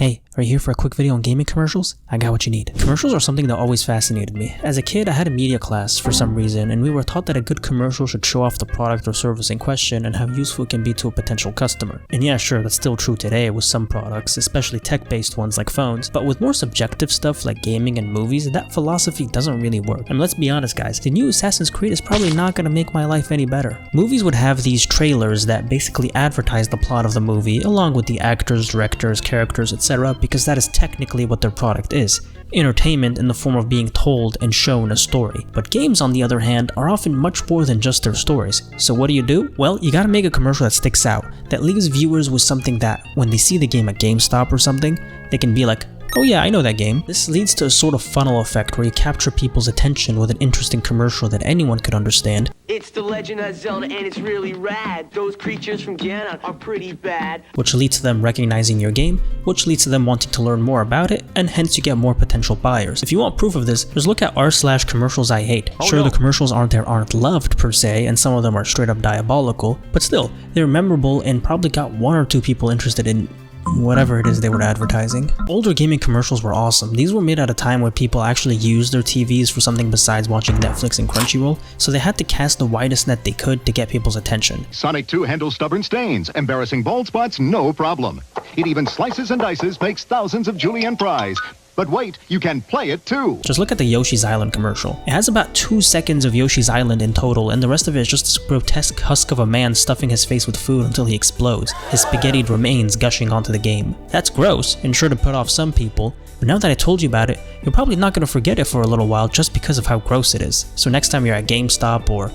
Hey, are you here for a quick video on gaming commercials? I got what you need. Commercials are something that always fascinated me. As a kid, I had a media class for some reason, and we were taught that a good commercial should show off the product or service in question and how useful it can be to a potential customer. And yeah, sure, that's still true today with some products, especially tech-based ones like phones, but with more subjective stuff like gaming and movies, that philosophy doesn't really work. And let's be honest guys, the new Assassin's Creed is probably not gonna make my life any better. Movies would have these trailers that basically advertise the plot of the movie, along with the actors, directors, characters, etc., because that is technically what their product is. Entertainment in the form of being told and shown a story. But games, on the other hand, are often much more than just their stories. So what do? Well, you gotta make a commercial that sticks out, that leaves viewers with something that, when they see the game at GameStop or something, they can be like, oh yeah, I know that game. This leads to a sort of funnel effect where you capture people's attention with an interesting commercial that anyone could understand. It's the Legend of Zelda and it's really rad. Those creatures from Ganon are pretty bad. Which leads to them recognizing your game, which leads to them wanting to learn more about it, and hence you get more potential buyers. If you want proof of this, just look at r/commercials I hate. Sure, the commercials aren't loved per se, and some of them are straight up diabolical, but still, they're memorable and probably got one or two people interested in whatever it is they were advertising. Older gaming commercials were awesome. These were made at a time where people actually used their TVs for something besides watching Netflix and Crunchyroll, so they had to cast the widest net they could to get people's attention. Sonic 2 handles stubborn stains, embarrassing bald spots, no problem. It even slices and dices, makes thousands of julienne fries. But wait, you can play it too! Just look at the Yoshi's Island commercial. It has about 2 seconds of Yoshi's Island in total, and the rest of it is just this grotesque husk of a man stuffing his face with food until he explodes, his spaghettied remains gushing onto the game. That's gross, and sure to put off some people, but now that I told you about it, you're probably not going to forget it for a little while just because of how gross it is. So next time you're at GameStop or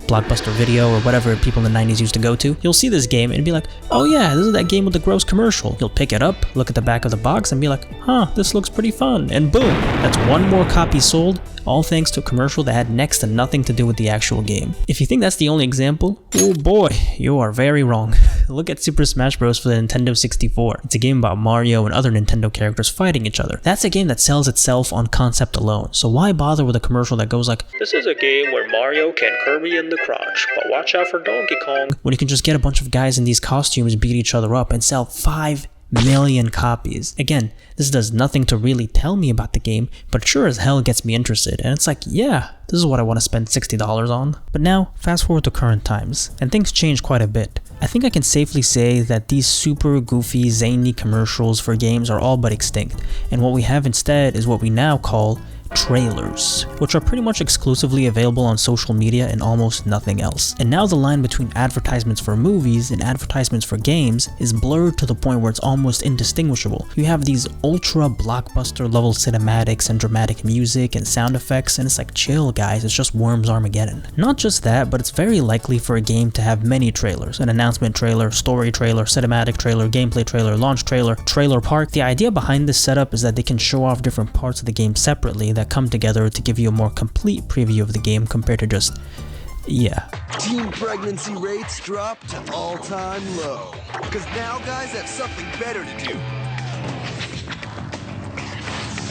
Blockbuster Video or whatever people in the 90s used to go to, you'll see this game and be like, oh yeah, this is that game with the gross commercial. You'll pick it up, look at the back of the box and be like, huh, this looks pretty fun, and boom, that's one more copy sold, all thanks to a commercial that had next to nothing to do with the actual game. If you think that's the only example, oh boy, you are very wrong. Look at Super Smash Bros. For the Nintendo 64. It's a game about Mario and other Nintendo characters fighting each other. That's a game that sells itself on concept alone, so why bother with a commercial that goes like, this is a game where Mario can Kirby in the crotch, but watch out for Donkey Kong, when you can just get a bunch of guys in these costumes beat each other up and sell 5 million copies. Again, this does nothing to really tell me about the game, but sure as hell gets me interested, and it's like, yeah, this is what I want to spend $60 on. But now, fast forward to current times, and things change quite a bit. I think I can safely say that these super goofy, zany commercials for games are all but extinct, and what we have instead is what we now call trailers, which are pretty much exclusively available on social media and almost nothing else. And now the line between advertisements for movies and advertisements for games is blurred to the point where it's almost indistinguishable. You have these ultra blockbuster level cinematics and dramatic music and sound effects, and it's like, chill guys, it's just Worms Armageddon. Not just that, but it's very likely for a game to have many trailers: an announcement trailer, story trailer, cinematic trailer, gameplay trailer, launch trailer, trailer park. The idea behind this setup is that they can show off different parts of the game separately that come together to give you a more complete preview of the game compared to just, yeah. Teen pregnancy rates drop to all-time low. Because now guys have something better to do.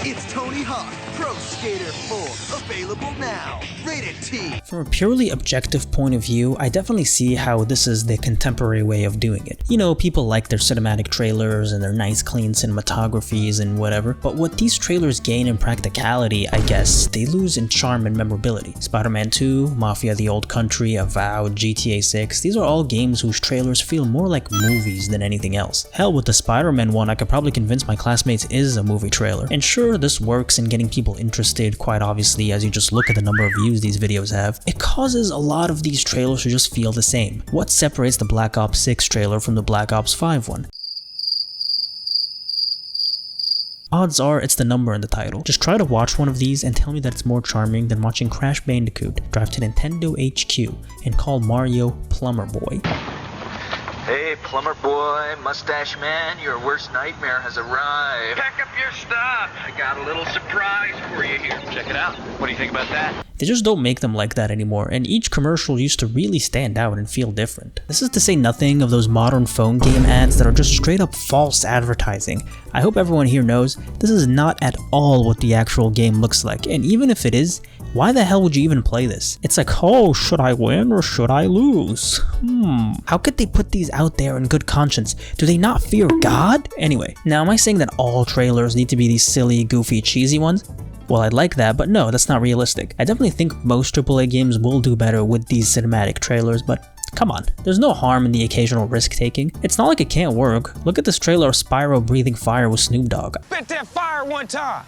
It's Tony Hawk Pro Skater 4, available now, rated T. From a purely objective point of view, I definitely see how this is the contemporary way of doing it. You know, people like their cinematic trailers and their nice clean cinematographies and whatever, but what these trailers gain in practicality, I guess, they lose in charm and memorability. Spider-Man 2, Mafia: The Old Country, Avowed, GTA 6, these are all games whose trailers feel more like movies than anything else. Hell, with the Spider-Man one, I could probably convince my classmates it is a movie trailer. And sure, this works in getting people interested, quite obviously, as you just look at the number of views these videos have. It causes a lot of these trailers to just feel the same. What separates the Black Ops 6 trailer from the Black Ops 5 one? Odds are it's the number in the title. Just try to watch one of these and tell me that it's more charming than watching Crash Bandicoot drive to Nintendo HQ and call Mario Plumber Boy. Hey, plumber boy, mustache man, your worst nightmare has arrived. Pack up your stuff. I got a little surprise for you here. Check it out. What do you think about that? They just don't make them like that anymore, and each commercial used to really stand out and feel different. This is to say nothing of those modern phone game ads that are just straight up false advertising. I hope everyone here knows this is not at all what the actual game looks like, and even if it is, Why the hell would you even play this? It's like, oh, should I win or should I lose? How could they put these out there in good conscience? Do they not fear God? Anyway, now am I saying that all trailers need to be these silly, goofy, cheesy ones? Well, I'd like that, but no, that's not realistic. I definitely think most AAA games will do better with these cinematic trailers, but come on, there's no harm in the occasional risk-taking. It's not like it can't work. Look at this trailer of Spyro breathing fire with Snoop Dogg. Spit that fire one time.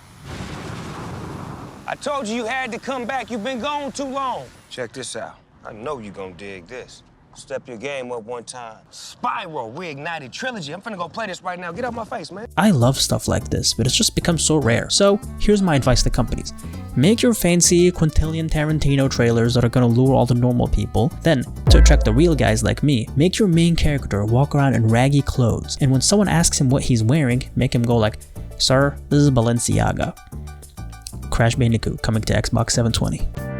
I told you had to come back. You've been gone too long. Check this out. I know you're gonna dig this. Step your game up one time. Spyro Reignited Trilogy. I'm finna go play this right now. Get out my face, man. I love stuff like this, but it's just become so rare. So here's my advice to companies. Make your fancy quintillion Tarantino trailers that are gonna lure all the normal people. Then, to attract the real guys like me, make your main character walk around in raggy clothes. And when someone asks him what he's wearing, make him go like, "Sir, this is Balenciaga." Crash Bandicoot coming to Xbox 720.